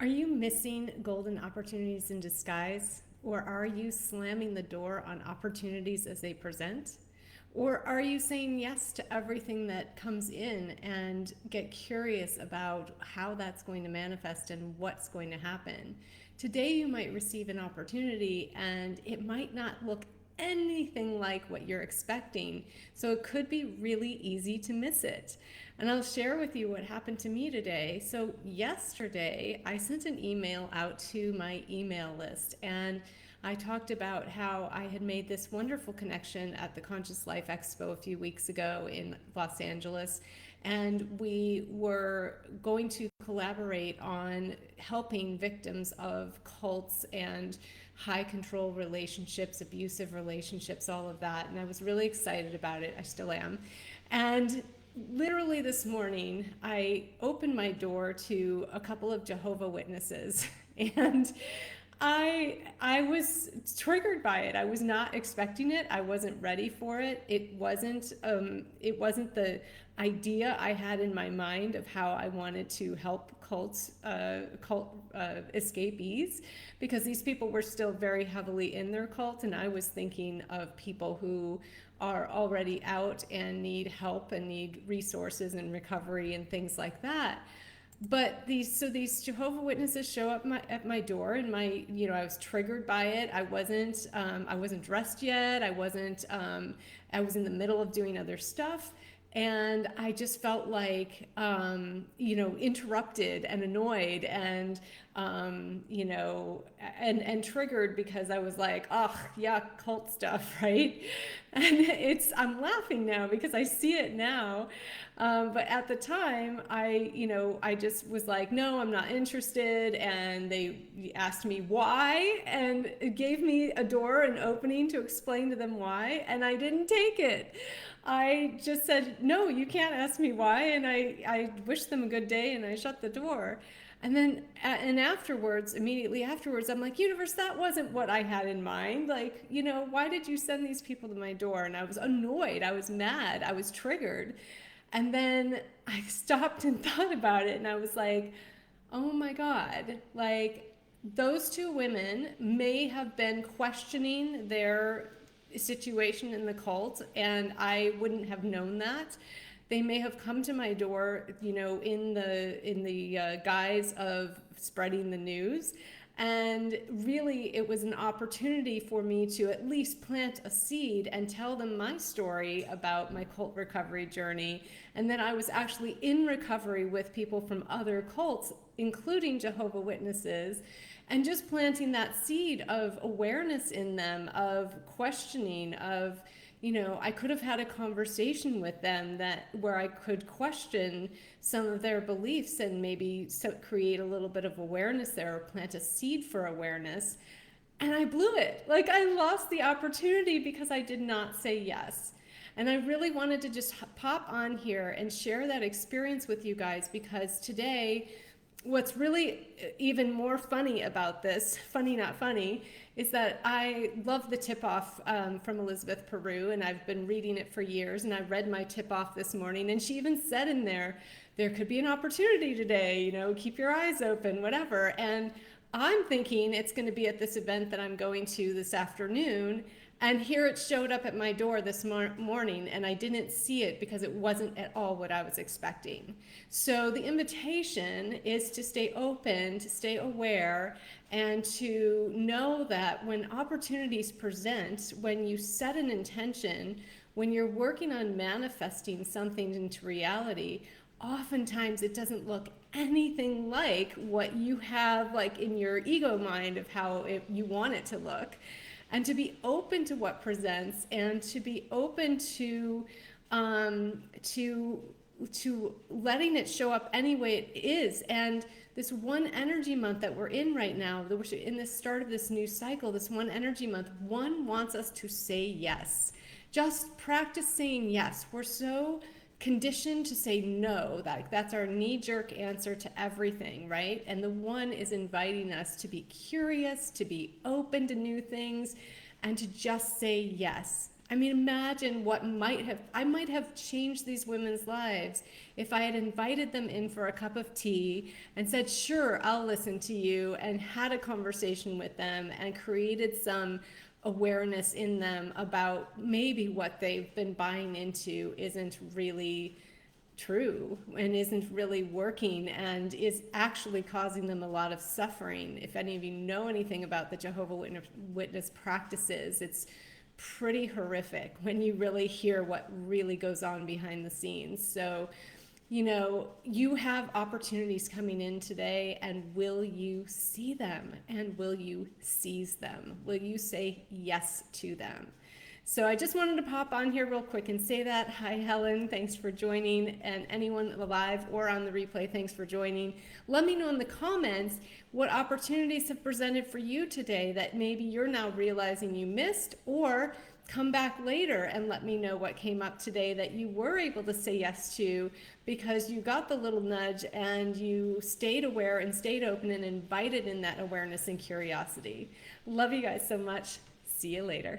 Are you missing golden opportunities in disguise? Or are you slamming the door on opportunities as they present? Or are you saying yes to everything that comes in and get curious about how that's going to manifest and what's going to happen? Today, you might receive an opportunity and it might not look anything like what you're expecting. So it could be really easy to miss it. And I'll share with you what happened to me today. So yesterday, I sent an email out to my email list, and I talked about how I had made this wonderful connection at the Conscious Life Expo a few weeks ago in Los Angeles. And we were going to collaborate on helping victims of cults and high control relationships, abusive relationships, all of that. And I was really excited about it. I still am. And literally this morning, I opened my door to a couple of Jehovah Witnesses, and I was triggered by it. I was not expecting it. I wasn't ready for it. It wasn't the idea I had in my mind of how I wanted to help cult escapees, because these people were still very heavily in their cult, and I was thinking of people who are already out and need help and need resources and recovery and things like that. But these Jehovah Witnesses show up at my door, and I was triggered by it. I wasn't dressed yet. I was in the middle of doing other stuff, and I just felt like interrupted and annoyed and and triggered, because I was like, oh yeah, cult stuff, right? And I'm laughing now because I see it now. But at the time, I just was like, no, I'm not interested. And they asked me why, and it gave me a door, an opening to explain to them why. And I didn't take it. I just said, no, you can't ask me why. And I wished them a good day, and I shut the door. And then, immediately afterwards, I'm like, universe, that wasn't what I had in mind. Like, why did you send these people to my door? And I was annoyed. I was mad. I was triggered. And then I stopped and thought about it, and I was like, oh my God, like, those two women may have been questioning their situation in the cult, and I wouldn't have known that. They may have come to my door, in the guise of spreading the news. And really, it was an opportunity for me to at least plant a seed and tell them my story about my cult recovery journey. And then I was actually in recovery with people from other cults, including Jehovah Witnesses, and just planting that seed of awareness in them, of questioning, of, I could have had a conversation with them where I could question some of their beliefs and maybe create a little bit of awareness there, or plant a seed for awareness. And I blew it. Like, I lost the opportunity because I did not say yes. And I really wanted to just pop on here and share that experience with you guys, because today, what's really even more funny about this, funny not funny, is that I love the tip-off from Elizabeth Peru, and I've been reading it for years, and I read my tip-off this morning, and she even said in there could be an opportunity today, keep your eyes open, whatever. And I'm thinking it's going to be at this event that I'm going to this afternoon, and here it showed up at my door this morning, and I didn't see it because it wasn't at all what I was expecting. So the invitation is to stay open, to stay aware, and to know that when opportunities present, when you set an intention, when you're working on manifesting something into reality, oftentimes it doesn't look anything like what you have, like, in your ego mind of how you want it to look. And to be open to what presents, and to be open to letting it show up any way it is. And this one energy month that we're in right now, that we're in the start of this new cycle, this one energy month, one wants us to say yes. Just practice saying yes. We're so conditioned to say no. That's our knee-jerk answer to everything, right? And the one is inviting us to be curious, to be open to new things, and to just say yes. I mean, imagine what I might have changed these women's lives if I had invited them in for a cup of tea and said, sure, I'll listen to you, and had a conversation with them and created some awareness in them about maybe what they've been buying into isn't really true and isn't really working and is actually causing them a lot of suffering. If any of you know anything about the Jehovah's Witness practices, it's pretty horrific when you really hear what really goes on behind the scenes. So, you know, you have opportunities coming in today, and will you see them, and will you seize them? Will you say yes to them? So I just wanted to pop on here real quick and say that. Hi, Helen. Thanks for joining. And anyone live or on the replay, thanks for joining. Let me know in the comments what opportunities have presented for you today that maybe you're now realizing you missed, or come back later and let me know what came up today that you were able to say yes to because you got the little nudge and you stayed aware and stayed open and invited in that awareness and curiosity. Love you guys so much. See you later.